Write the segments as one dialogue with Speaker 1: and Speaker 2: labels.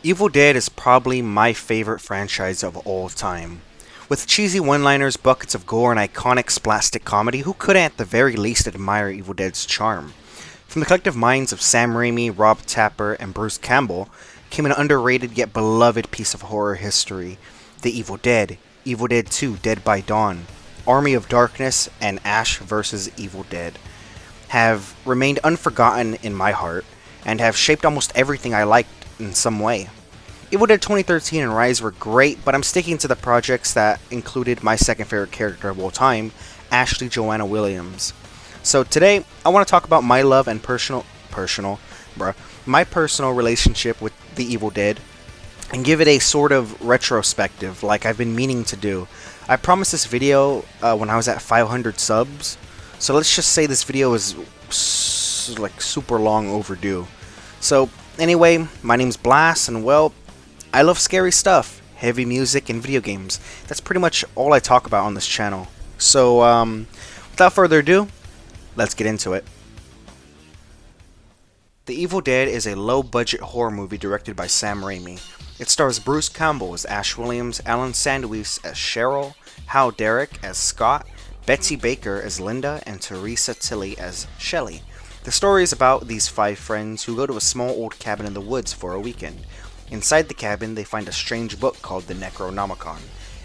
Speaker 1: Evil Dead is probably my favorite franchise of all time. With cheesy one-liners, buckets of gore, and iconic splastic comedy, who couldn't at the very least admire Evil Dead's charm? From the collective minds of Sam Raimi, Rob Tapper, and Bruce Campbell came an underrated yet beloved piece of horror history, The Evil Dead, Evil Dead 2, Dead by Dawn, Army of Darkness, and Ash vs. Evil Dead have remained unforgotten in my heart and have shaped almost everything I liked in some way. Evil Dead 2013 and Rise were great, but I'm sticking to the projects that included my second favorite character of all time, Ashley Joanna Williams. So today, I want to talk about my love and my personal relationship with The Evil Dead, and give it a sort of retrospective, like I've been meaning to do. I promised this video when I was at 500 subs, so let's just say this video is like super long overdue. So anyway, my name's Blas, and well, I love scary stuff, heavy music, and video games. That's pretty much all I talk about on this channel. So, without further ado, let's get into it. The Evil Dead is a low-budget horror movie directed by Sam Raimi. It stars Bruce Campbell as Ash Williams, Alan Sandweiss as Cheryl, Hal Derrick as Scott, Betsy Baker as Linda, and Teresa Tilly as Shelley. The story is about these 5 friends who go to a small old cabin in the woods for a weekend. Inside the cabin, they find a strange book called the Necronomicon,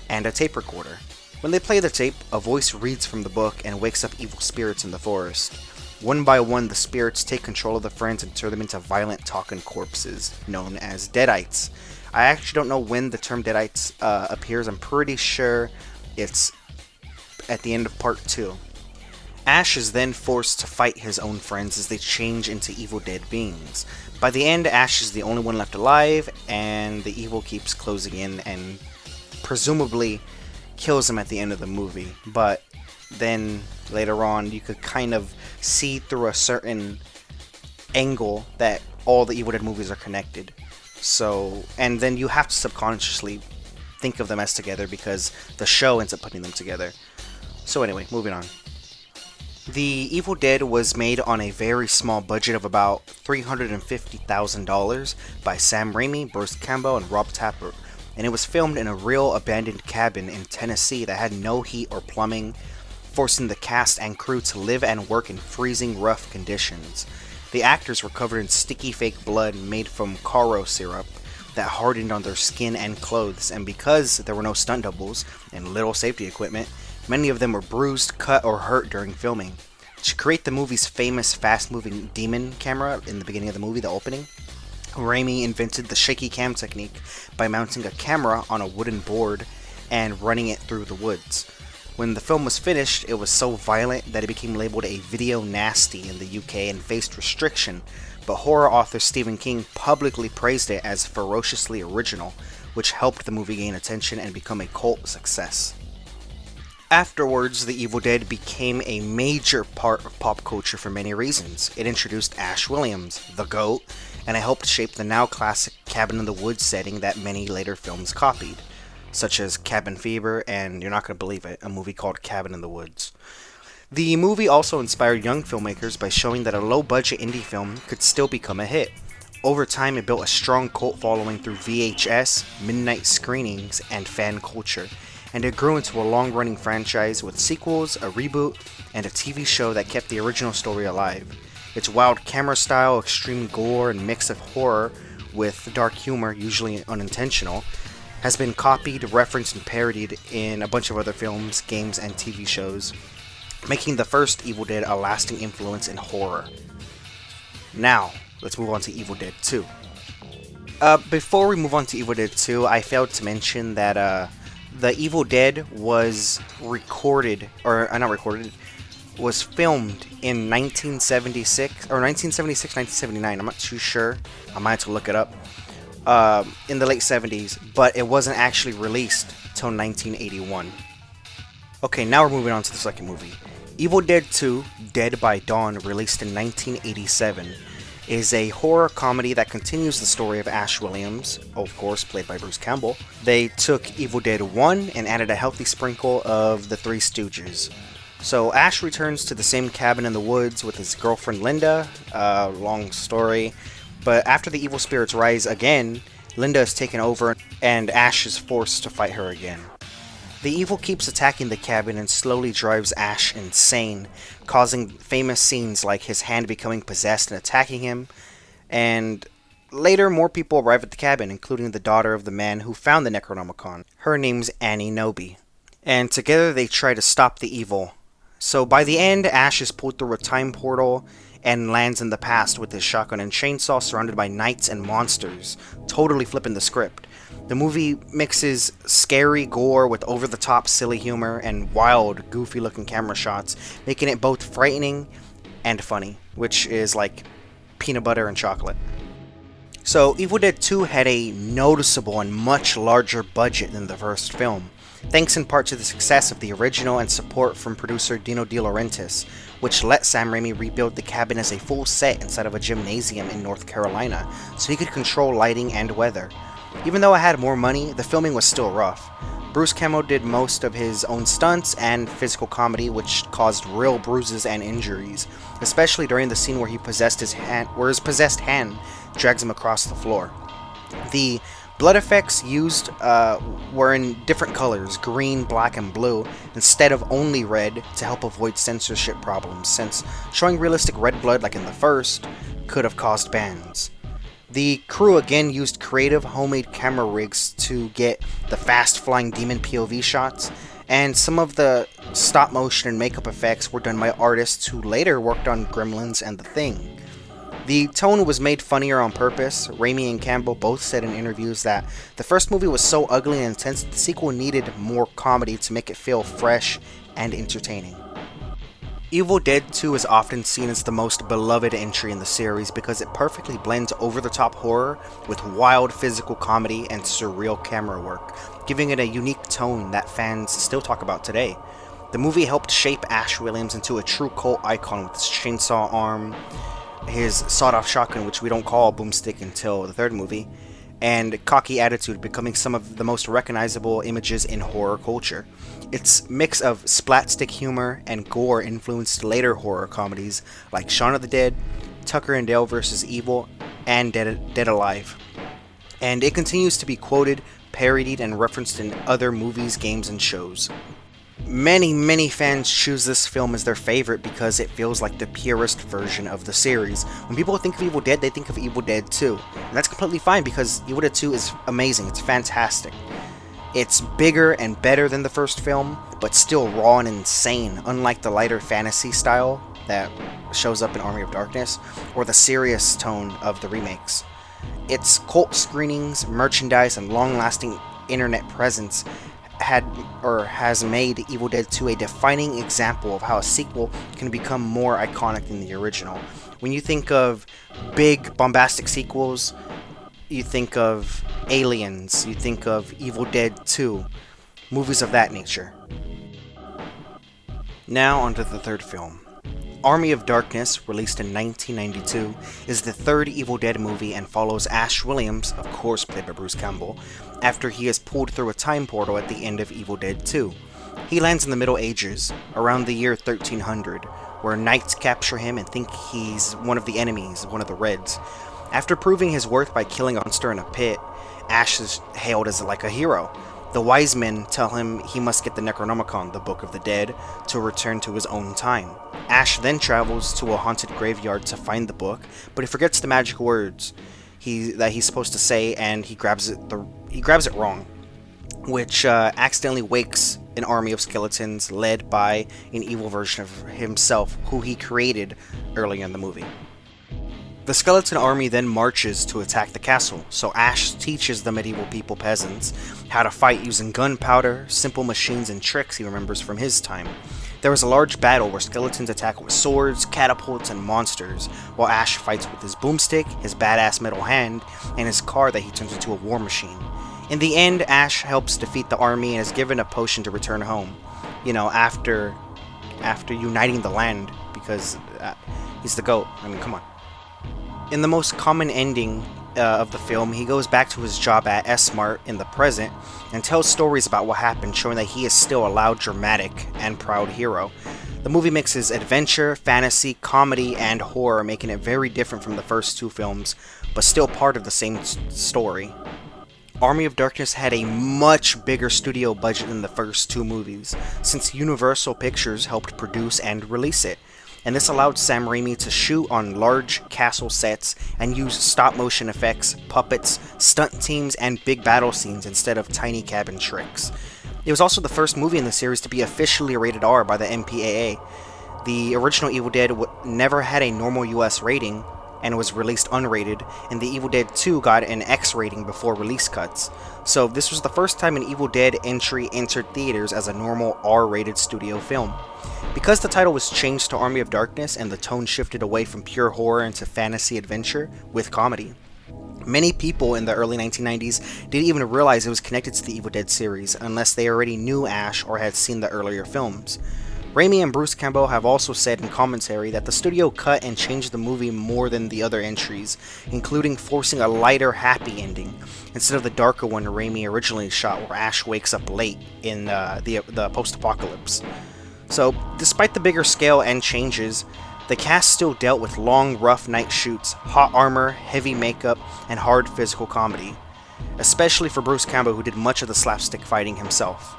Speaker 1: and a tape recorder. When they play the tape, a voice reads from the book and wakes up evil spirits in the forest. One by one, the spirits take control of the friends and turn them into violent talking corpses, known as Deadites. I actually don't know when the term Deadites appears. I'm pretty sure it's at the end of part 2. Ash is then forced to fight his own friends as they change into evil dead beings. By the end, Ash is the only one left alive, and the evil keeps closing in and presumably kills him at the end of the movie. But then later on, you could kind of see through a certain angle that all the Evil Dead movies are connected. So, and then you have to subconsciously think of them as together because the show ends up putting them together. So anyway, moving on. The Evil Dead was made on a very small budget of about $350,000 by Sam Raimi, Bruce Campbell, and Rob Tapper, and it was filmed in a real abandoned cabin in Tennessee that had no heat or plumbing, forcing the cast and crew to live and work in freezing rough conditions. The actors were covered in sticky fake blood made from Caro syrup that hardened on their skin and clothes, and because there were no stunt doubles and little safety equipment, many of them were bruised, cut, or hurt during filming. To create the movie's famous fast-moving demon camera in the beginning of the movie, the opening, Raimi invented the shaky cam technique by mounting a camera on a wooden board and running it through the woods. When the film was finished, it was so violent that it became labeled a video nasty in the UK and faced restriction, but horror author Stephen King publicly praised it as ferociously original, which helped the movie gain attention and become a cult success. Afterwards, The Evil Dead became a major part of pop culture for many reasons. It introduced Ash Williams, the GOAT, and it helped shape the now classic cabin in the woods setting that many later films copied, such as Cabin Fever and, you're not going to believe it, a movie called Cabin in the Woods. The movie also inspired young filmmakers by showing that a low-budget indie film could still become a hit. Over time, it built a strong cult following through VHS, midnight screenings, and fan culture, and it grew into a long-running franchise with sequels, a reboot, and a TV show that kept the original story alive. Its wild camera style, extreme gore, and mix of horror with dark humor, usually unintentional, has been copied, referenced, and parodied in a bunch of other films, games, and TV shows, making the first Evil Dead a lasting influence in horror. Now, let's move on to Evil Dead 2. Before we move on to Evil Dead 2, I failed to mention that The Evil Dead was was filmed in 1976, or 1976, 1979, I'm not too sure, I might have to look it up, in the late 70s, but it wasn't actually released till 1981. Okay, now we're moving on to the second movie. Evil Dead 2, Dead by Dawn, released in 1987, is a horror comedy that continues the story of Ash Williams, of course played by Bruce Campbell. They took Evil Dead 1 and added a healthy sprinkle of the Three Stooges. So Ash returns to the same cabin in the woods with his girlfriend Linda, long story, but after the evil spirits rise again, Linda is taken over and Ash is forced to fight her again. The evil keeps attacking the cabin and slowly drives Ash insane, causing famous scenes like his hand becoming possessed and attacking him, and later more people arrive at the cabin, including the daughter of the man who found the Necronomicon. Her name's Annie Nobi. And together they try to stop the evil. So by the end, Ash is pulled through a time portal and lands in the past with his shotgun and chainsaw surrounded by knights and monsters, totally flipping the script. The movie mixes scary gore with over-the-top silly humor and wild, goofy-looking camera shots, making it both frightening and funny, which is like peanut butter and chocolate. So, Evil Dead 2 had a noticeable and much larger budget than the first film, thanks in part to the success of the original and support from producer Dino De Laurentiis, which let Sam Raimi rebuild the cabin as a full set inside of a gymnasium in North Carolina, so he could control lighting and weather. Even though it had more money, the filming was still rough. Bruce Campbell did most of his own stunts and physical comedy, which caused real bruises and injuries, especially during the scene where his possessed hand drags him across the floor. The blood effects used were in different colors, green, black, and blue, instead of only red to help avoid censorship problems, since showing realistic red blood like in the first could have caused bans. The crew again used creative homemade camera rigs to get the fast-flying demon POV shots, and some of the stop-motion and makeup effects were done by artists who later worked on Gremlins and The Thing. The tone was made funnier on purpose. Raimi and Campbell both said in interviews that the first movie was so ugly and intense that the sequel needed more comedy to make it feel fresh and entertaining. Evil Dead 2 is often seen as the most beloved entry in the series because it perfectly blends over-the-top horror with wild physical comedy and surreal camera work, giving it a unique tone that fans still talk about today. The movie helped shape Ash Williams into a true cult icon with his chainsaw arm, his sawed-off shotgun, which we don't call a boomstick until the third movie, and cocky attitude becoming some of the most recognizable images in horror culture. Its mix of splatstick humor and gore influenced later horror comedies like Shaun of the Dead, Tucker and Dale vs. Evil, and Dead Alive. And it continues to be quoted, parodied, and referenced in other movies, games, and shows. Many fans choose this film as their favorite because it feels like the purest version of the series. When people think of Evil Dead, they think of Evil Dead 2. And that's completely fine because Evil Dead 2 is amazing, it's fantastic. It's bigger and better than the first film, but still raw and insane, unlike the lighter fantasy style that shows up in Army of Darkness, or the serious tone of the remakes. Its cult screenings, merchandise, and long-lasting internet presence has made Evil Dead 2 a defining example of how a sequel can become more iconic than the original. When you think of big, bombastic sequels, you think of Aliens, you think of Evil Dead 2, movies of that nature. Now onto the third film. Army of Darkness, released in 1992, is the third Evil Dead movie and follows Ash Williams, of course played by Bruce Campbell, after he is pulled through a time portal at the end of Evil Dead 2. He lands in the Middle Ages, around the year 1300, where knights capture him and think he's one of the enemies, one of the Reds. After proving his worth by killing a monster in a pit, Ash is hailed as like a hero. The wise men tell him he must get the Necronomicon, the Book of the Dead, to return to his own time. Ash then travels to a haunted graveyard to find the book, but he forgets the magic words that he's supposed to say, and he grabs it wrong, which accidentally wakes an army of skeletons led by an evil version of himself, who he created earlier in the movie. The skeleton army then marches to attack the castle, so Ash teaches the medieval people peasants how to fight using gunpowder, simple machines, and tricks he remembers from his time. There is a large battle where skeletons attack with swords, catapults, and monsters, while Ash fights with his boomstick, his badass metal hand, and his car that he turns into a war machine. In the end, Ash helps defeat the army and is given a potion to return home. You know, after uniting the land, because he's the GOAT. I mean, come on. In the most common ending of the film, he goes back to his job at S-Mart in the present and tells stories about what happened, showing that he is still a loud, dramatic, and proud hero. The movie mixes adventure, fantasy, comedy, and horror, making it very different from the first two films, but still part of the same story. Army of Darkness had a much bigger studio budget than the first two movies, since Universal Pictures helped produce and release it, and this allowed Sam Raimi to shoot on large castle sets and use stop-motion effects, puppets, stunt teams, and big battle scenes instead of tiny cabin tricks. It was also the first movie in the series to be officially rated R by the MPAA. The original Evil Dead never had a normal US rating, and was released unrated, and the Evil Dead 2 got an X rating before release cuts. So this was the first time an Evil Dead entry entered theaters as a normal R-rated studio film. Because the title was changed to Army of Darkness and the tone shifted away from pure horror into fantasy adventure with comedy, many people in the early 1990s didn't even realize it was connected to the Evil Dead series unless they already knew Ash or had seen the earlier films. Raimi and Bruce Campbell have also said in commentary that the studio cut and changed the movie more than the other entries, including forcing a lighter, happy ending, instead of the darker one Raimi originally shot where Ash wakes up late in the post-apocalypse. So, despite the bigger scale and changes, the cast still dealt with long, rough night shoots, hot armor, heavy makeup, and hard physical comedy, especially for Bruce Campbell, who did much of the slapstick fighting himself.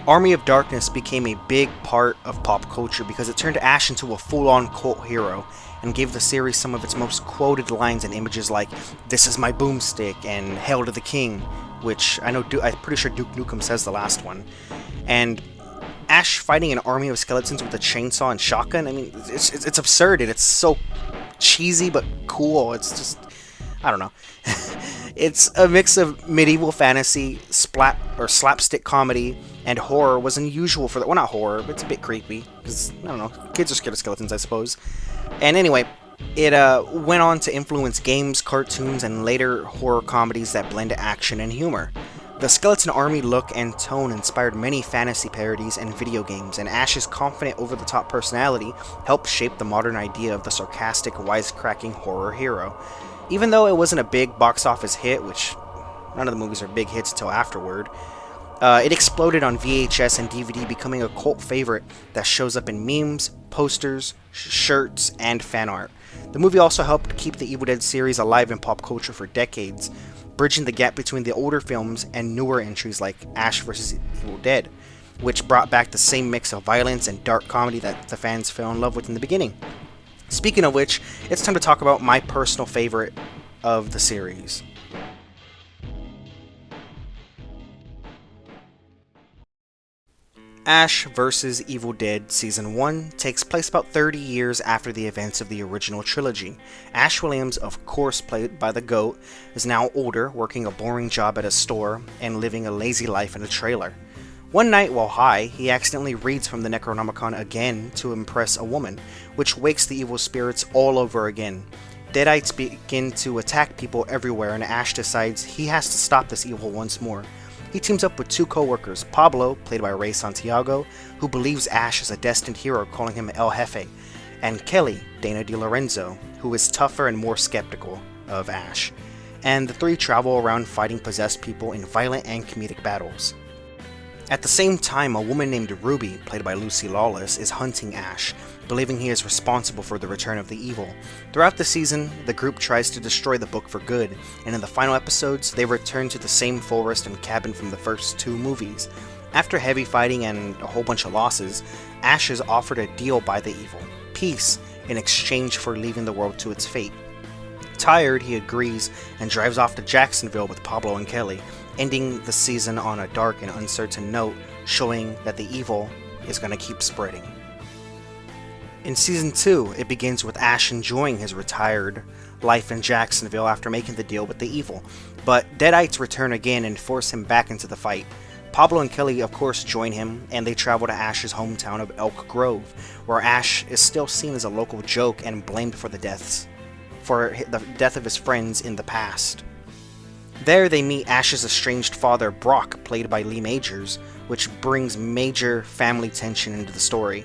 Speaker 1: Army of Darkness became a big part of pop culture because it turned Ash into a full-on cult hero and gave the series some of its most quoted lines and images like "This is my boomstick" and "Hail to the King," which I'm pretty sure Duke Nukem says the last one. And Ash fighting an army of skeletons with a chainsaw and shotgun, I mean, it's absurd and it's so cheesy but cool. It's just, I don't know. It's a mix of medieval fantasy, slapstick comedy, and horror. Was unusual for that. Well, not horror, but it's a bit creepy, because, I don't know, kids are scared of skeletons, I suppose. And anyway, it went on to influence games, cartoons, and later horror comedies that blend action and humor. The skeleton army look and tone inspired many fantasy parodies and video games, and Ash's confident, over-the-top personality helped shape the modern idea of the sarcastic, wisecracking horror hero. Even though it wasn't a big box office hit, which none of the movies are big hits until afterward, it exploded on VHS and DVD, becoming a cult favorite that shows up in memes, posters, shirts, and fan art. The movie also helped keep the Evil Dead series alive in pop culture for decades, bridging the gap between the older films and newer entries like Ash vs. Evil Dead, which brought back the same mix of violence and dark comedy that the fans fell in love with in the beginning. Speaking of which, it's time to talk about my personal favorite of the series. Ash vs. Evil Dead Season 1 takes place about 30 years after the events of the original trilogy. Ash Williams, of course played by the GOAT, is now older, working a boring job at a store, and living a lazy life in a trailer. One night while high, he accidentally reads from the Necronomicon again to impress a woman, which wakes the evil spirits all over again. Deadites begin to attack people everywhere, and Ash decides he has to stop this evil once more. He teams up with two co-workers, Pablo, played by Ray Santiago, who believes Ash is a destined hero, calling him El Jefe, and Kelly, Dana DiLorenzo, who is tougher and more skeptical of Ash. And the three travel around fighting possessed people in violent and comedic battles. At the same time, a woman named Ruby, played by Lucy Lawless, is hunting Ash, believing he is responsible for the return of the evil. Throughout the season, the group tries to destroy the book for good, and in the final episodes, they return to the same forest and cabin from the first two movies. After heavy fighting and a whole bunch of losses, Ash is offered a deal by the evil, peace, in exchange for leaving the world to its fate. Tired, he agrees and drives off to Jacksonville with Pablo and Kelly, ending the season on a dark and uncertain note, showing that the evil is going to keep spreading. In Season 2, it begins with Ash enjoying his retired life in Jacksonville after making the deal with the evil, but Deadites return again and force him back into the fight. Pablo and Kelly of course join him, and they travel to Ash's hometown of Elk Grove, where Ash is still seen as a local joke and blamed for the death of his friends in the past. There they meet Ash's estranged father, Brock, played by Lee Majors, which brings major family tension into the story.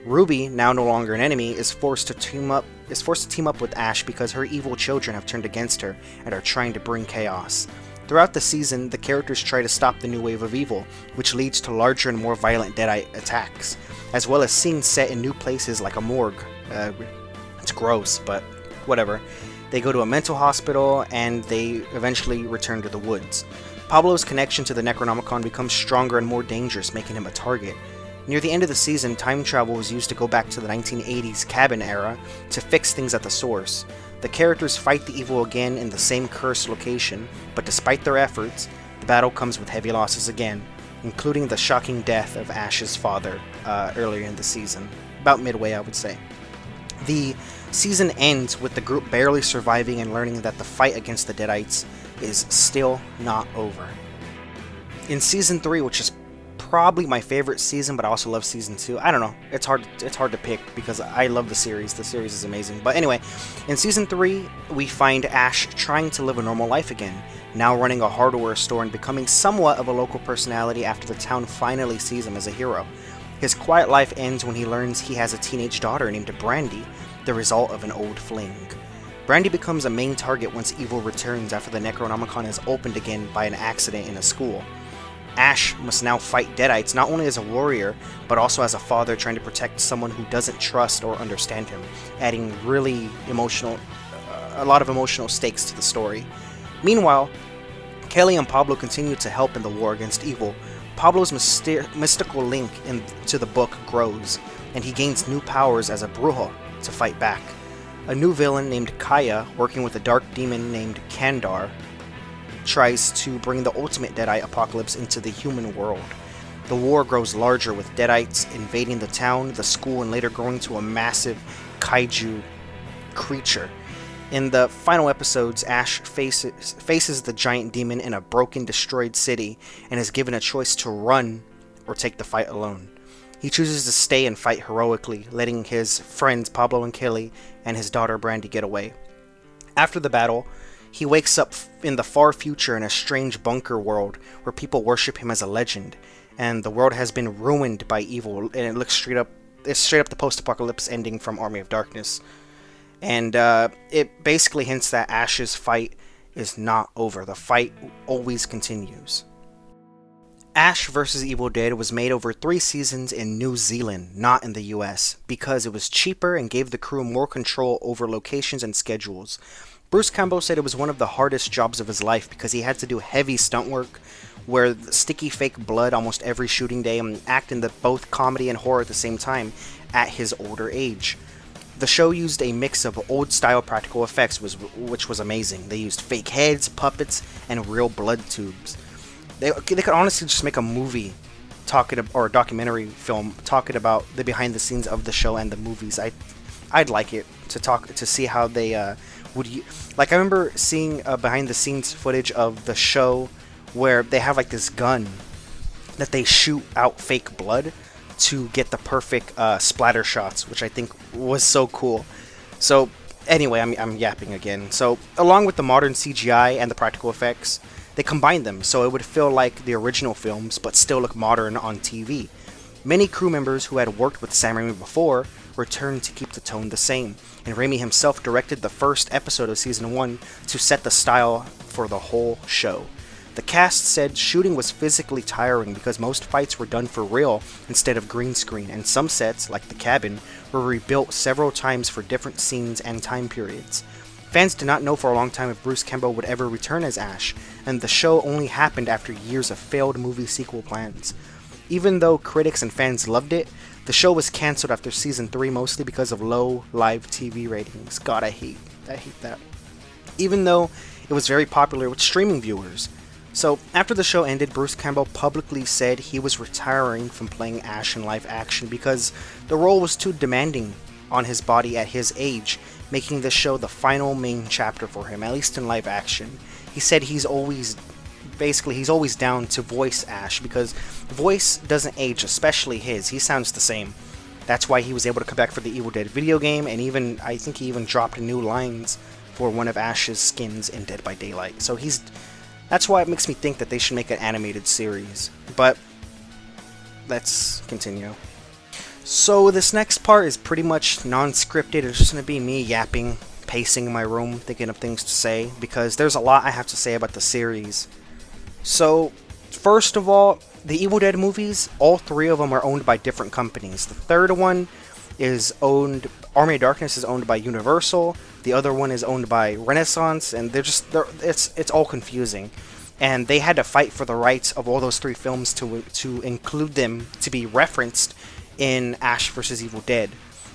Speaker 1: Ruby, now no longer an enemy, is forced to team up with Ash because her evil children have turned against her and are trying to bring chaos. Throughout the season, the characters try to stop the new wave of evil, which leads to larger and more violent Deadite attacks, as well as scenes set in new places like a morgue. It's gross, but whatever. They go to a mental hospital, and they eventually return to the woods. Pablo's connection to the Necronomicon becomes stronger and more dangerous, making him a target. Near the end of the season, time travel was used to go back to the 1980s cabin era to fix things at the source. The characters fight the evil again in the same cursed location, but despite their efforts, the battle comes with heavy losses again, including the shocking death of Ash's father earlier in the season. About midway, I would say. The season ends with the group barely surviving and learning that the fight against the Deadites is still not over. In Season 3, which is probably my favorite season, but I also love Season 2. I don't know. It's hard to pick because I love the series. The series is amazing. But anyway, in Season 3, we find Ash trying to live a normal life again, now running a hardware store and becoming somewhat of a local personality after the town finally sees him as a hero. His quiet life ends when he learns he has a teenage daughter named Brandy, the result of an old fling. Brandy becomes a main target once evil returns after the Necronomicon is opened again by an accident in a school. Ash must now fight Deadites not only as a warrior, but also as a father trying to protect someone who doesn't trust or understand him, adding a lot of emotional stakes to the story. Meanwhile, Kelly and Pablo continue to help in the war against evil. Pablo's mystical link to the book grows, and he gains new powers as a brujo to fight back. A new villain named Kaya, working with a dark demon named Kandar, tries to bring the ultimate Deadite apocalypse into the human world. The war grows larger, with Deadites invading the town, the school, and later growing to a massive kaiju creature. In the final episodes, Ash faces the giant demon in a broken, destroyed city and is given a choice to run or take the fight alone. He chooses to stay and fight heroically, letting his friends Pablo and Kelly and his daughter Brandy get away. After the battle, he wakes up in the far future in a strange bunker world where people worship him as a legend, and the world has been ruined by evil, and it looks straight up the post-apocalypse ending from Army of Darkness. And it basically hints that Ash's fight is not over. The fight always continues. Ash vs. Evil Dead was made over 3 seasons in New Zealand, not in the US, because it was cheaper and gave the crew more control over locations and schedules. Bruce Campbell said it was one of the hardest jobs of his life because he had to do heavy stunt work, wear sticky fake blood almost every shooting day, and act in both comedy and horror at the same time at his older age. The show used a mix of old-style practical effects, which was amazing. They used fake heads, puppets, and real blood tubes. They could honestly just make a movie or a documentary film talking about the behind-the-scenes of the show and the movies. I'd like it to see how they would. Like, I remember seeing behind-the-scenes footage of the show where they have like this gun that they shoot out fake blood to get the perfect splatter shots, which I think was so cool. So anyway, I'm yapping again. So along with the modern CGI and the practical effects, they combined them so it would feel like the original films but still look modern on TV. Many crew members who had worked with Sam Raimi before returned to keep the tone the same, and Raimi himself directed the first episode of Season 1 to set the style for the whole show. The cast said shooting was physically tiring because most fights were done for real instead of green screen, and some sets, like the cabin, were rebuilt several times for different scenes and time periods. Fans did not know for a long time if Bruce Campbell would ever return as Ash, and the show only happened after years of failed movie sequel plans. Even though critics and fans loved it, the show was cancelled after Season 3 mostly because of low live TV ratings. God, I hate that. Even though it was very popular with streaming viewers. So, after the show ended, Bruce Campbell publicly said he was retiring from playing Ash in live action because the role was too demanding on his body at his age, making the show the final main chapter for him, at least in live action. He said he's always down to voice Ash because voice doesn't age, especially his. He sounds the same. That's why he was able to come back for the Evil Dead video game, and I think he even dropped new lines for one of Ash's skins in Dead by Daylight. So that's why it makes me think that they should make an animated series. But let's continue. So this next part is pretty much non-scripted. It's just going to be me yapping, pacing in my room, thinking of things to say, because there's a lot I have to say about the series. So, first of all, the Evil Dead movies, all 3 of them are owned by different companies. The third one is Army of Darkness is owned by Universal, The other one is owned by Renaissance, and it's all confusing. And they had to fight for the rights of all those 3 films to include them to be referenced in Ash vs. Evil Dead.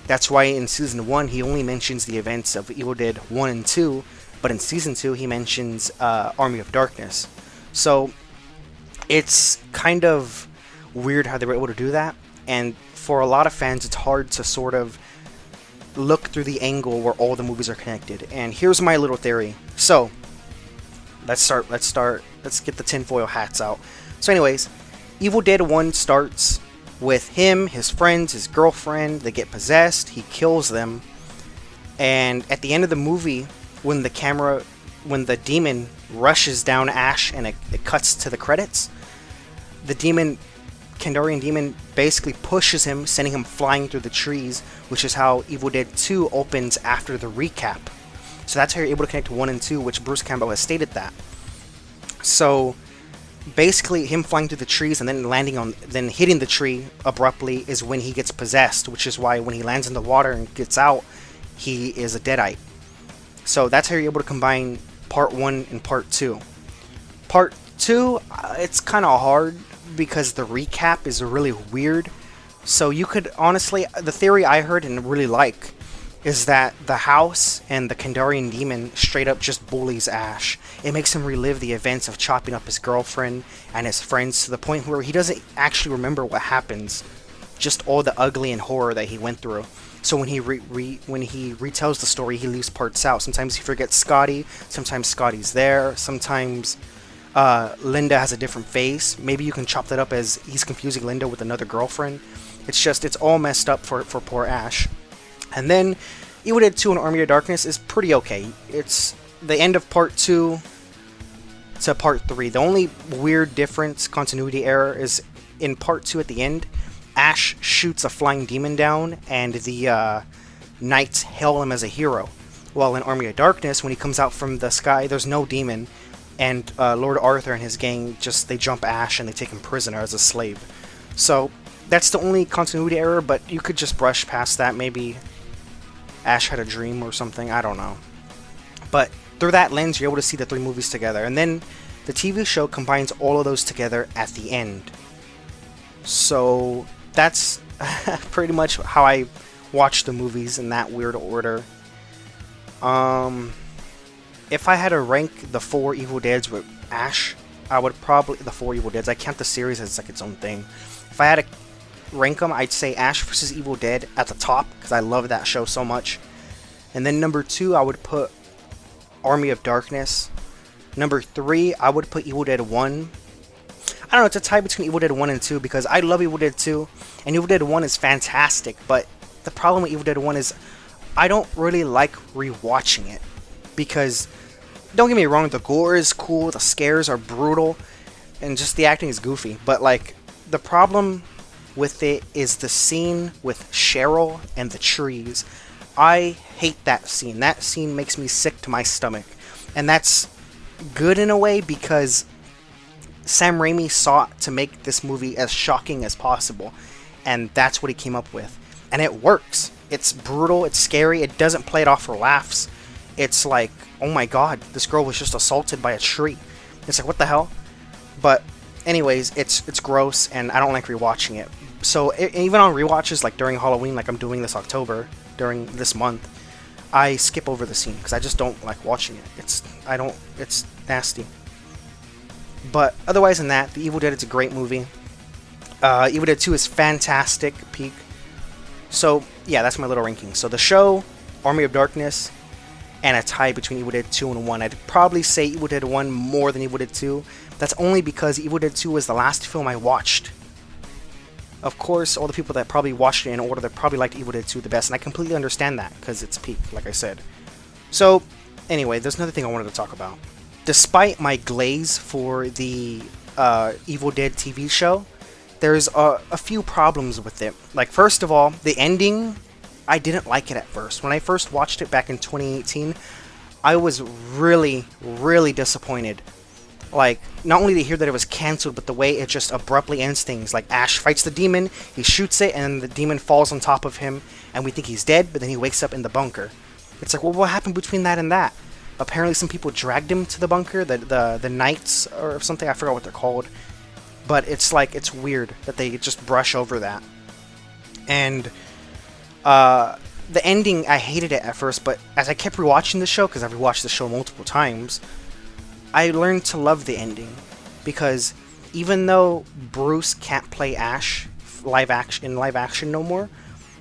Speaker 1: That's why in Season 1 he only mentions the events of Evil Dead 1 and 2, but in Season 2 he mentions Army of Darkness. So it's kind of weird how they were able to do that, and for a lot of fans it's hard to sort of look through the angle where all the movies are connected. And here's my little theory. So let's get the tinfoil hats out. So anyways, Evil Dead 1 starts with him, his friends, his girlfriend. They get possessed, he kills them, and at the end of the movie, when the demon rushes down Ash and it cuts to the credits, the Kandarian demon basically pushes him, sending him flying through the trees, which is how Evil Dead 2 opens after the recap. So that's how you're able to connect 1 and 2, which Bruce Campbell has stated that. So basically him flying through the trees and then hitting the tree abruptly is when he gets possessed, which is why when he lands in the water and gets out, he is a Deadite. So that's how you're able to combine part 1 and part 2. Part 2, it's kind of hard because the recap is really weird. So you could honestly, the theory I heard and really like is that the house and the Kandarian demon straight up just bullies Ash. It makes him relive the events of chopping up his girlfriend and his friends to the point where he doesn't actually remember what happens, just all the ugly and horror that he went through. So when he retells the story, he leaves parts out. Sometimes he forgets Scotty, sometimes Scotty's there, sometimes Linda has a different face. Maybe you can chop that up as he's confusing Linda with another girlfriend. It's all messed up for poor Ash. And then Evil Dead 2 and Army of Darkness is pretty okay. It's the end of part 2 to part 3. The only weird difference, continuity error, is in part 2 at the end, Ash shoots a flying demon down and the knights hail him as a hero. While in Army of Darkness, when he comes out from the sky, there's no demon, and Lord Arthur and his gang they jump Ash and they take him prisoner as a slave. So that's the only continuity error, but you could just brush past that. Maybe Ash had a dream or something, I don't know. But through that lens, you're able to see the 3 movies together. And then the TV show combines all of those together at the end. So that's pretty much how I watch the movies in that weird order. If I had to rank the 4 Evil Deads with Ash, I would probably... The 4 Evil Deads, I count the series as like its own thing. If I had to rank them, I'd say Ash vs. Evil Dead at the top, because I love that show so much. And then number 2, I would put Army of Darkness. Number 3, I would put Evil Dead 1. I don't know, it's a tie between Evil Dead 1 and 2, because I love Evil Dead 2, and Evil Dead 1 is fantastic, but the problem with Evil Dead 1 is I don't really like rewatching it, because, don't get me wrong, the gore is cool, the scares are brutal, and just the acting is goofy, but like, the problem with it is the scene with Cheryl and the trees. I hate that scene. That scene makes me sick to my stomach. And that's good in a way because Sam Raimi sought to make this movie as shocking as possible. And that's what he came up with. And it works. It's brutal, it's scary, it doesn't play it off for laughs. It's like, oh my god, this girl was just assaulted by a tree. It's like, what the hell? But anyways, it's gross, and I don't like rewatching it. So even on rewatches, like during Halloween, like I'm doing this October, during this month, I skip over the scene because I just don't like watching it. It's nasty. But otherwise than that, The Evil Dead is a great movie. Evil Dead 2 is fantastic, peak. So yeah, that's my little ranking. So the show, Army of Darkness, and a tie between Evil Dead 2 and 1. I'd probably say Evil Dead 1 more than Evil Dead 2. That's only because Evil Dead 2 was the last film I watched. Of course, all the people that probably watched it in order, that probably liked Evil Dead 2 the best, and I completely understand that, because it's peak, like I said. So, anyway, there's another thing I wanted to talk about. Despite my glaze for the Evil Dead TV show, there's a few problems with it. Like, first of all, the ending, I didn't like it at first. When I first watched it back in 2018, I was really, really disappointed. Like, not only to hear that it was cancelled, but the way it just abruptly ends things. Like, Ash fights the demon, he shoots it, and the demon falls on top of him, and we think he's dead, but then he wakes up in the bunker. It's like, well, what happened between that and that? Apparently some people dragged him to the bunker, the knights or something, I forgot what they're called. But it's like, it's weird that they just brush over that. And the ending, I hated it at first, but as I kept rewatching the show, because I've rewatched the show multiple times, I learned to love the ending. Because even though Bruce can't play Ash in live action no more,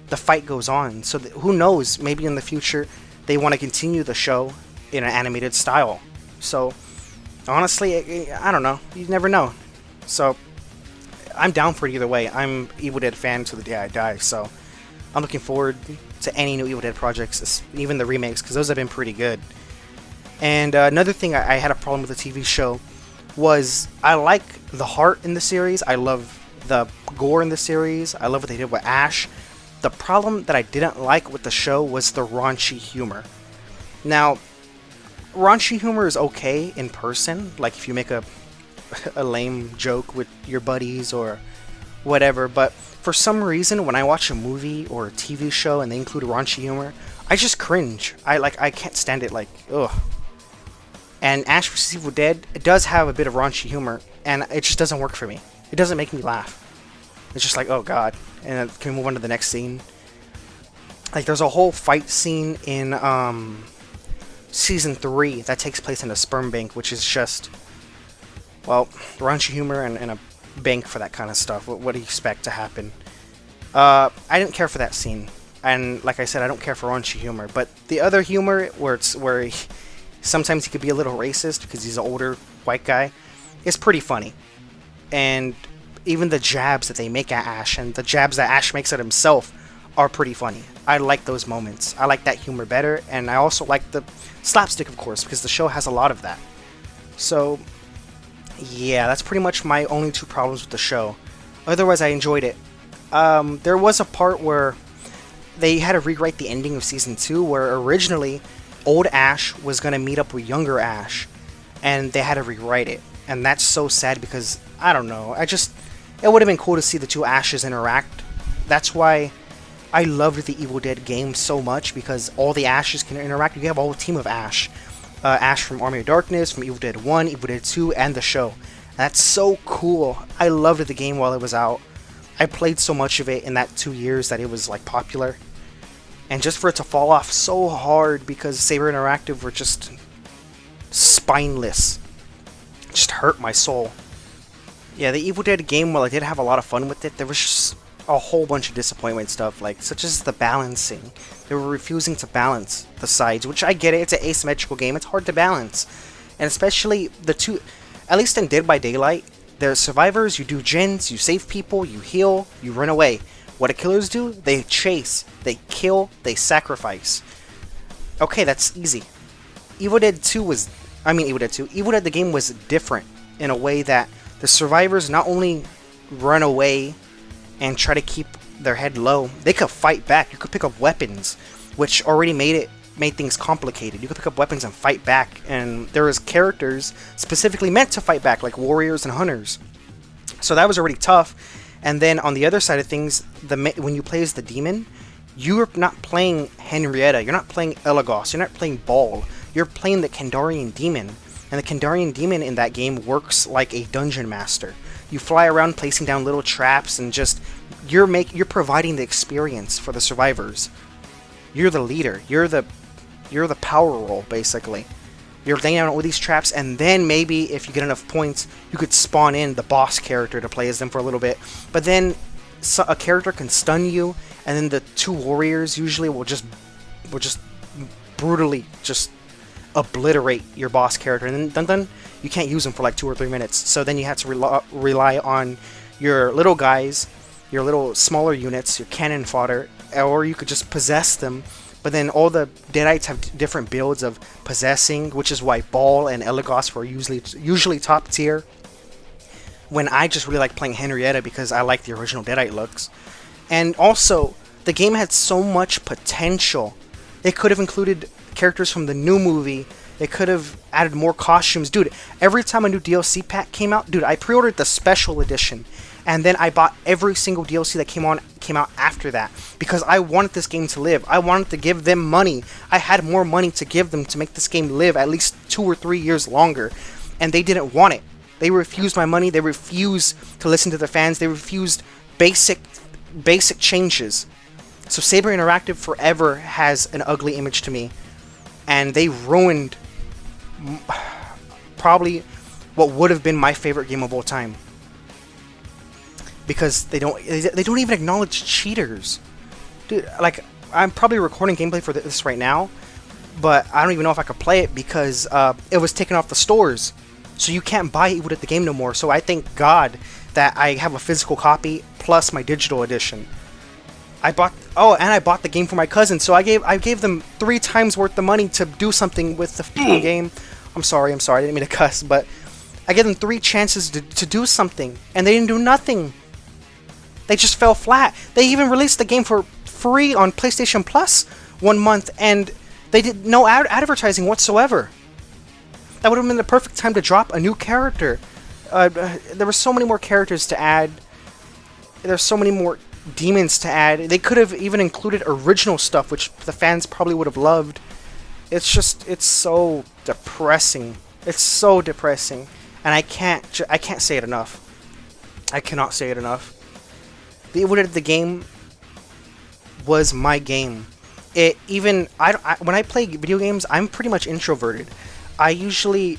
Speaker 1: the fight goes on. So who knows, maybe in the future they want to continue the show in an animated style. So honestly, I don't know. You never know. So I'm down for it either way. I'm Evil Dead fan to the day I die, so I'm looking forward to any new Evil Dead projects, even the remakes, because those have been pretty good. And another thing I had a problem with the TV show was I like the heart in the series. I love the gore in the series. I love what they did with Ash. The problem that I didn't like with the show was the raunchy humor. Now, raunchy humor is okay in person, like if you make a lame joke with your buddies or whatever, but for some reason when I watch a movie or a TV show and they include raunchy humor, I just cringe. I can't stand it, like, ugh. And Ash vs. Evil Dead, it does have a bit of raunchy humor, and it just doesn't work for me. It doesn't make me laugh. It's just like, oh god. And can we move on to the next scene? Like, there's a whole fight scene in Season 3 that takes place in a sperm bank, which is just, well, raunchy humor and a bank for that kind of stuff. What do you expect to happen? I didn't care for that scene. And like I said, I don't care for raunchy humor. But the other humor, where sometimes he could be a little racist because he's an older white guy, is pretty funny. And even the jabs that they make at Ash and the jabs that Ash makes at himself are pretty funny. I like those moments. I like that humor better, and I also like the slapstick, of course, because the show has a lot of that. So, yeah, that's pretty much my only two problems with the show. Otherwise, I enjoyed it. There was a part where they had to rewrite the ending of Season 2, where originally old Ash was going to meet up with younger Ash, and they had to rewrite it. And that's so sad because, I don't know, it would have been cool to see the two Ashes interact. That's why I loved the Evil Dead game so much, because all the Ashes can interact. You have a whole team of Ash. Ash from Army of Darkness, from Evil Dead 1, Evil Dead 2, and the show. That's so cool. I loved the game while it was out. I played so much of it in that 2 years that it was like popular. And just for it to fall off so hard because Saber Interactive were just spineless. It just hurt my soul. Yeah, the Evil Dead game, while I did have a lot of fun with it, there was just a whole bunch of disappointment stuff, like such as the balancing. They were refusing to balance the sides, which I get it, it's an asymmetrical game, it's hard to balance. And especially the two, at least in Dead by Daylight, there's survivors, you do gens, you save people, you heal, you run away. What do killers do? They chase, they kill, they sacrifice. Okay, that's easy. Evil Dead the game was different in a way that the survivors not only run away and try to keep their head low, they could fight back. You could pick up weapons, which already made things complicated. You could pick up weapons and fight back, and there was characters specifically meant to fight back, like warriors and hunters. So that was already tough. And then on the other side of things, when you play as the demon, you're not playing Henrietta, you're not playing Elagos, you're not playing Ball, you're playing the Kandarian demon. And the Kandarian demon in that game works like a dungeon master. You fly around placing down little traps and just you're providing the experience for the survivors. You're the leader. You're the power role, basically. You're laying down all these traps, and then maybe if you get enough points, you could spawn in the boss character to play as them for a little bit. But then a character can stun you, and then the two warriors usually will just brutally just obliterate your boss character, and then dun, you can't use them for like 2 or 3 minutes. So then you have to rely on your little guys, your little smaller units, your cannon fodder, or you could just possess them. But then all the Deadites have different builds of possessing, which is why Ball and Elagos were usually top tier. When I just really like playing Henrietta because I like the original Deadite looks. And also, the game had so much potential. It could have included characters from the new movie. It could have added more costumes. Dude, every time a new DLC pack came out, dude, I pre-ordered the special edition. And then I bought every single DLC that came out after that because I wanted this game to live. I wanted to give them money. I had more money to give them to make this game live at least 2 or 3 years longer, and they didn't want it. They refused my money. They refused to listen to the fans. They refused basic changes. So Saber Interactive forever has an ugly image to me, and they ruined probably what would have been my favorite game of all time. Because they don't even acknowledge cheaters. Dude, like, I'm probably recording gameplay for this right now, but I don't even know if I could play it because it was taken off the stores. So you can't buy Evil Dead the game no more. So I thank God that I have a physical copy plus my digital edition. I bought the game for my cousin, so I gave them 3 times worth of money to do something with the game. I'm sorry, I didn't mean to cuss, but I gave them 3 chances to do something, and they didn't do nothing. They just fell flat. They even released the game for free on PlayStation Plus 1 month, and they did no advertising whatsoever. That would have been the perfect time to drop a new character. There were so many more characters to add. There's so many more demons to add. They could have even included original stuff, which the fans probably would have loved. It's so depressing. It's so depressing, and I can't say it enough. I cannot say it enough. The Evil Dead the game was my game. When I play video games, I'm pretty much introverted. I usually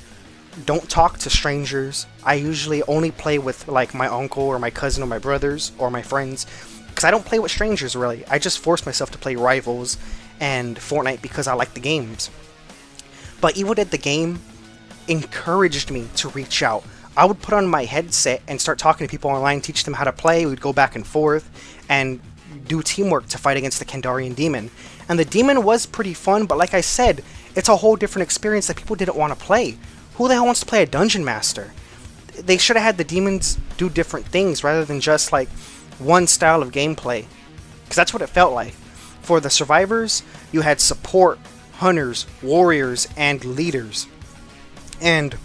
Speaker 1: don't talk to strangers. I usually only play with like my uncle or my cousin or my brothers or my friends, because I don't play with strangers really. I just force myself to play Rivals and Fortnite because I like the games. But Evil Dead the game encouraged me to reach out. I would put on my headset and start talking to people online, teach them how to play. We'd go back and forth and do teamwork to fight against the Kandarian demon. And the demon was pretty fun, but like I said, it's a whole different experience that people didn't want to play. Who the hell wants to play a dungeon master? They should have had the demons do different things rather than just like one style of gameplay, because that's what it felt like. For the survivors, you had support, hunters, warriors, and leaders. And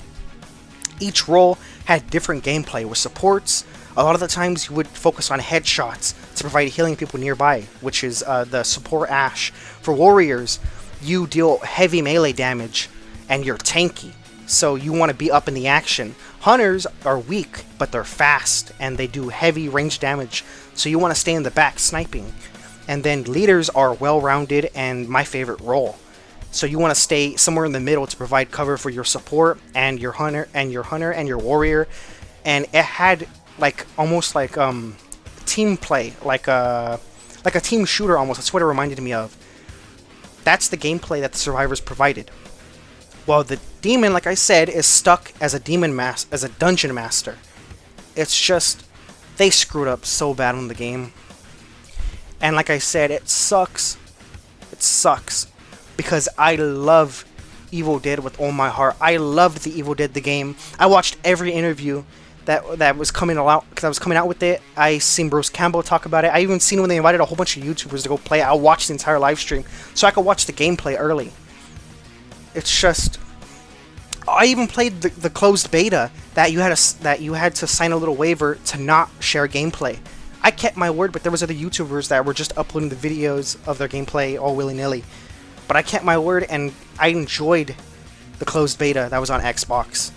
Speaker 1: each role had different gameplay. With supports, a lot of the times you would focus on headshots to provide healing people nearby, which is the support Ash. For warriors, you deal heavy melee damage and you're tanky, so you want to be up in the action. Hunters are weak, but they're fast and they do heavy range damage, so you want to stay in the back sniping. And then leaders are well-rounded and my favorite role. So you want to stay somewhere in the middle to provide cover for your support and your hunter and your warrior. And it had like almost like team play, like a team shooter almost. That's what it reminded me of. That's the gameplay that the survivors provided. Well, the demon, like I said, is stuck as a dungeon master. It's just, they screwed up so bad on the game. And like I said, it sucks. It sucks. Because I love Evil Dead with all my heart. I loved the Evil Dead the game. I watched every interview that was coming out, because I was coming out with it. I seen Bruce Campbell talk about it. I even seen when they invited a whole bunch of YouTubers to go play it. I watched the entire live stream so I could watch the gameplay early. It's just, I even played the closed beta that you had to sign a little waiver to not share gameplay. I kept my word, but there was other YouTubers that were just uploading the videos of their gameplay all willy-nilly. But I kept my word, and I enjoyed the closed beta that was on Xbox.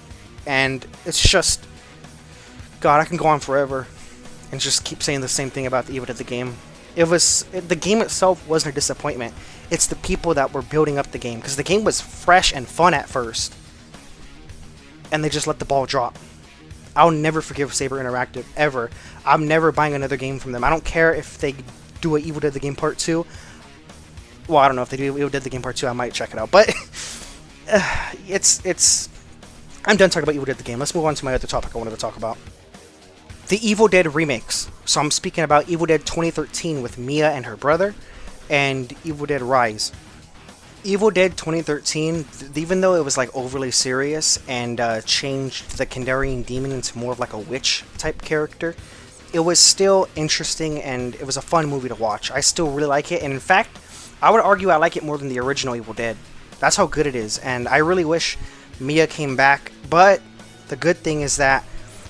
Speaker 1: And it's just, God, I can go on forever and just keep saying the same thing about the Evil Dead the game. The game itself wasn't a disappointment. It's the people that were building up the game, because the game was fresh and fun at first, and they just let the ball drop. I'll never forgive Saber Interactive, ever. I'm never buying another game from them. I don't care if they do a Evil Dead the Game Part 2. Well, I don't know if they do Evil Dead the Game Part 2, I might check it out. But it's I'm done talking about Evil Dead the game. Let's move on to my other topic I wanted to talk about. The Evil Dead remakes. So I'm speaking about Evil Dead 2013 with Mia and her brother, and Evil Dead Rise. Evil Dead 2013, even though it was like overly serious and changed the Kandarian demon into more of like a witch type character, it was still interesting and it was a fun movie to watch. I still really like it, and in fact, I would argue I like it more than the original Evil Dead. That's how good it is, and I really wish Mia came back. But the good thing is that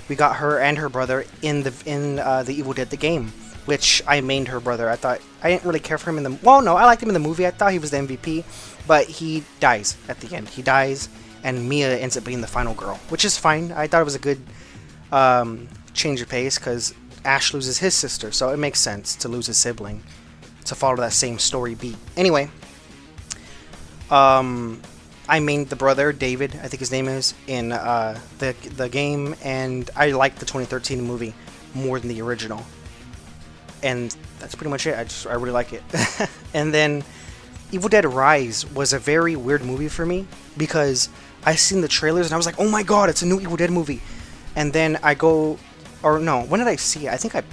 Speaker 1: we got her and her brother in the Evil Dead the game, which I mained her brother. I didn't really care for him in the, well, no, I liked him in the movie. I thought he was the MVP, but he dies at the end. He dies, and Mia ends up being the final girl, which is fine. I thought it was a good change of pace because Ash loses his sister, so it makes sense to lose his sibling to follow that same story beat. Anyway, I mained the brother, David, I think his name is, in the game, and I liked the 2013 movie more than the original. And that's pretty much it. I really like it. And then Evil Dead Rise was a very weird movie for me because I seen the trailers and I was like, oh my god, it's a new Evil Dead movie. And then I go, or no, when did I see it? I think I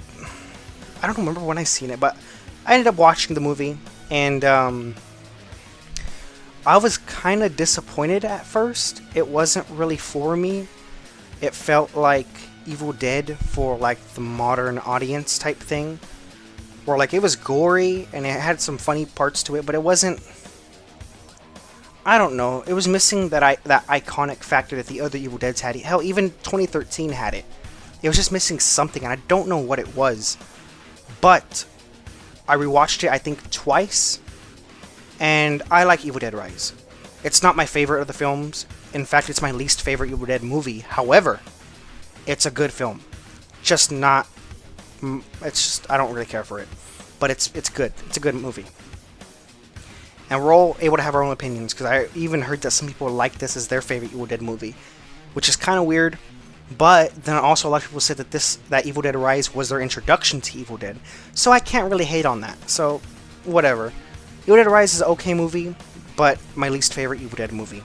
Speaker 1: don't remember when I seen it, but I ended up watching the movie, and I was kind of disappointed at first. It wasn't really for me. It felt like Evil Dead for like the modern audience type thing, where like it was gory and it had some funny parts to it, but it wasn't, I don't know, it was missing that iconic factor that the other Evil Deads had. Hell, even 2013 had it. It was just missing something, and I don't know what it was. But I rewatched it, I think, twice, and I like Evil Dead Rise. It's not my favorite of the films. In fact, it's my least favorite Evil Dead movie. However, it's a good film. Just not, it's just, I don't really care for it. But it's good. It's a good movie. And we're all able to have our own opinions, because I even heard that some people like this as their favorite Evil Dead movie, which is kind of weird. But then also a lot of people said that Evil Dead Rise was their introduction to Evil Dead, so I can't really hate on that. So whatever. Evil Dead Rise is an okay movie, but my least favorite Evil Dead movie.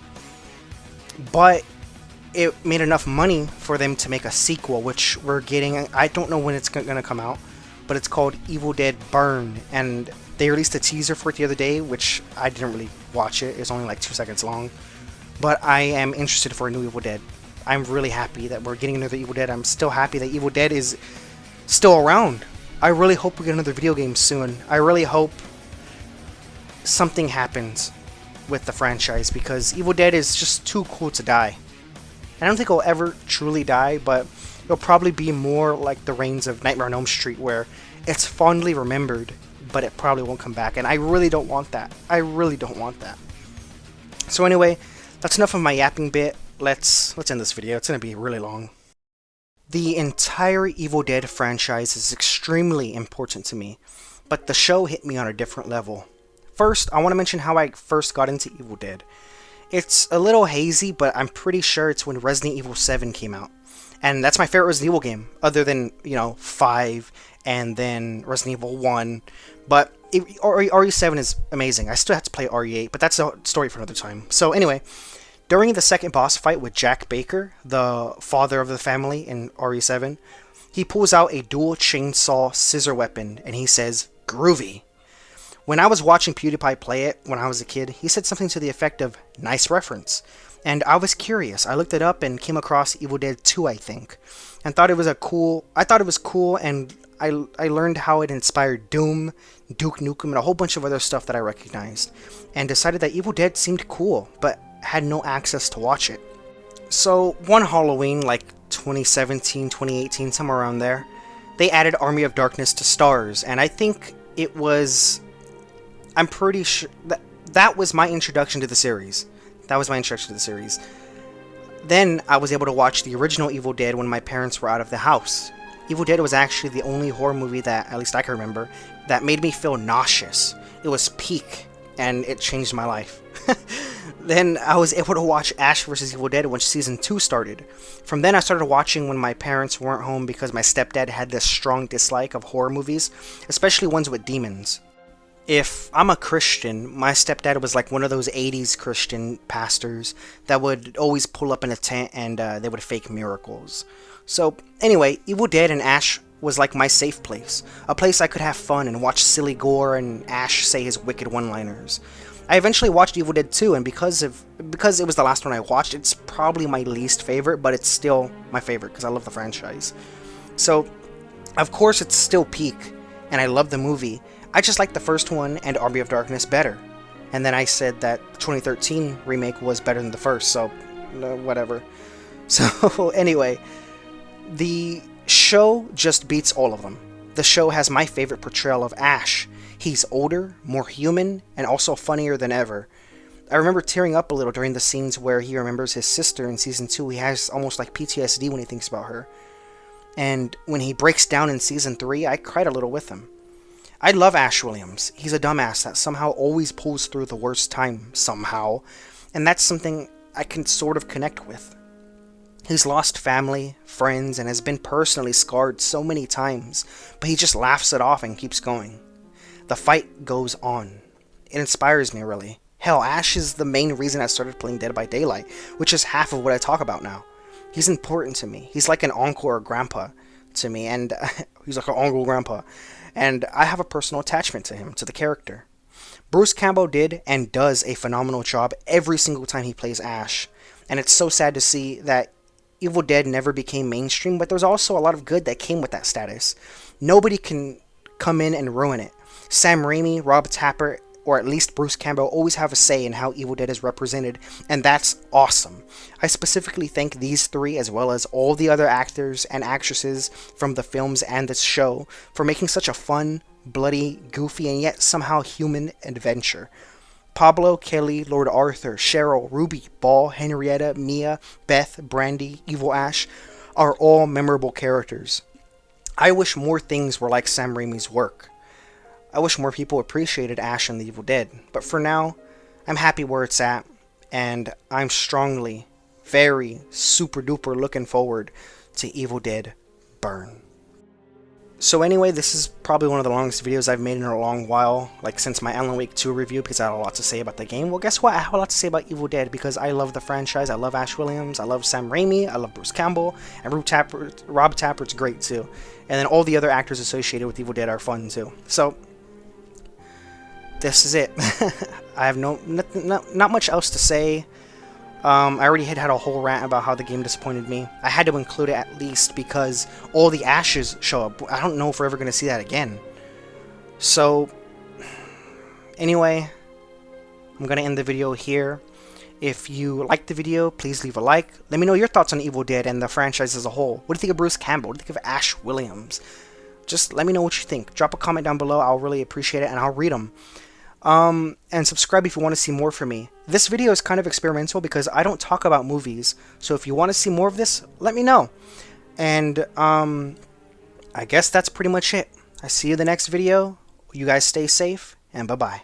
Speaker 1: But it made enough money for them to make a sequel, which we're getting. I don't know when it's gonna come out, but it's called Evil Dead Burn, and they released a teaser for it the other day, which I didn't really watch it. It's only like 2 seconds long, but I am interested for a new Evil Dead. I'm really happy that we're getting another Evil Dead. I'm still happy that Evil Dead is still around. I really hope we get another video game soon. I really hope something happens with the franchise, because Evil Dead is just too cool to die. I don't think it'll ever truly die, but it'll probably be more like the reigns of Nightmare on Elm Street, where it's fondly remembered, but it probably won't come back. And I really don't want that. I really don't want that. So anyway, that's enough of my yapping bit. Let's end this video. It's going to be really long. The entire Evil Dead franchise is extremely important to me, but the show hit me on a different level. First, I want to mention how I first got into Evil Dead. It's a little hazy, but I'm pretty sure it's when Resident Evil 7 came out. And that's my favorite Resident Evil game, other than, 5 and then Resident Evil 1. But RE7 is amazing. I still have to play RE8, but that's a story for another time. So anyway, during the second boss fight with Jack Baker, the father of the family in RE7, he pulls out a dual chainsaw scissor weapon and he says, "Groovy." When I was watching PewDiePie play it when I was a kid, he said something to the effect of, "Nice reference." And I was curious. I looked it up and came across Evil Dead 2, I think, and thought it was cool, and I learned how it inspired Doom, Duke Nukem, and a whole bunch of other stuff that I recognized, and decided that Evil Dead seemed cool, but had no access to watch it. So one Halloween, like 2017, 2018, somewhere around there, they added Army of Darkness to Stars, and I think it was, I'm pretty sure, that was my introduction to the series. Then I was able to watch the original Evil Dead when my parents were out of the house. Evil Dead was actually the only horror movie that, at least I can remember, that made me feel nauseous. It was peak, and it changed my life. Then I was able to watch Ash vs. Evil Dead when Season 2 started. From then I started watching when my parents weren't home, because my stepdad had this strong dislike of horror movies, especially ones with demons. If I'm a Christian, my stepdad was like one of those 80s Christian pastors that would always pull up in a tent and they would fake miracles. So anyway, Evil Dead and Ash was like my safe place. A place I could have fun and watch silly gore and Ash say his wicked one-liners. I eventually watched Evil Dead 2, and because it was the last one I watched, it's probably my least favorite, but it's still my favorite because I love the franchise. So, of course it's still peak, and I love the movie. I just like the first one and Army of Darkness better. And then I said that the 2013 remake was better than the first, so whatever. So anyway, The show just beats all of them. The show has my favorite portrayal of Ash. He's older, more human, and also funnier than ever. I remember tearing up a little during the scenes where he remembers his sister in Season 2. He has almost like PTSD when he thinks about her. And when he breaks down in Season 3, I cried a little with him. I love Ash Williams. He's a dumbass that somehow always pulls through the worst time, somehow. And that's something I can sort of connect with. He's lost family, friends, and has been personally scarred so many times, but he just laughs it off and keeps going. The fight goes on. It inspires me, really. Hell, Ash is the main reason I started playing Dead by Daylight, which is half of what I talk about now. He's important to me. He's like an uncle or grandpa to me, and he's like an uncle grandpa. And I have a personal attachment to him, to the character. Bruce Campbell did and does a phenomenal job every single time he plays Ash. And it's so sad to see that Evil Dead never became mainstream, but there's also a lot of good that came with that status. Nobody can come in and ruin it. Sam Raimi, Rob Tapert, or at least Bruce Campbell always have a say in how Evil Dead is represented, and that's awesome. I specifically thank these three, as well as all the other actors and actresses from the films and the show, for making such a fun, bloody, goofy, and yet somehow human adventure. Pablo, Kelly, Lord Arthur, Cheryl, Ruby, Ball, Henrietta, Mia, Beth, Brandy, Evil Ash are all memorable characters. I wish more things were like Sam Raimi's work. I wish more people appreciated Ash and the Evil Dead, but for now, I'm happy where it's at, and I'm strongly, very super duper looking forward to Evil Dead Burn. So anyway, this is probably one of the longest videos I've made in a long while, like since my Alan Wake 2 review, because I had a lot to say about the game. Well, guess what? I have a lot to say about Evil Dead, because I love the franchise, I love Ash Williams, I love Sam Raimi, I love Bruce Campbell, and Rob Tapert's great too. And then all the other actors associated with Evil Dead are fun too. So, this is it. I have not much else to say. I already had a whole rant about how the game disappointed me. I had to include it at least because all the Ashes show up. I don't know if we're ever going to see that again. So, anyway, I'm going to end the video here. If you liked the video, please leave a like. Let me know your thoughts on Evil Dead and the franchise as a whole. What do you think of Bruce Campbell? What do you think of Ash Williams? Just let me know what you think. Drop a comment down below. I'll really appreciate it, and I'll read them. And subscribe if you want to see more from me. This video is kind of experimental because I don't talk about movies, so if you want to see more of this, let me know. And, I guess that's pretty much it. I see you in the next video. You guys stay safe, and bye-bye.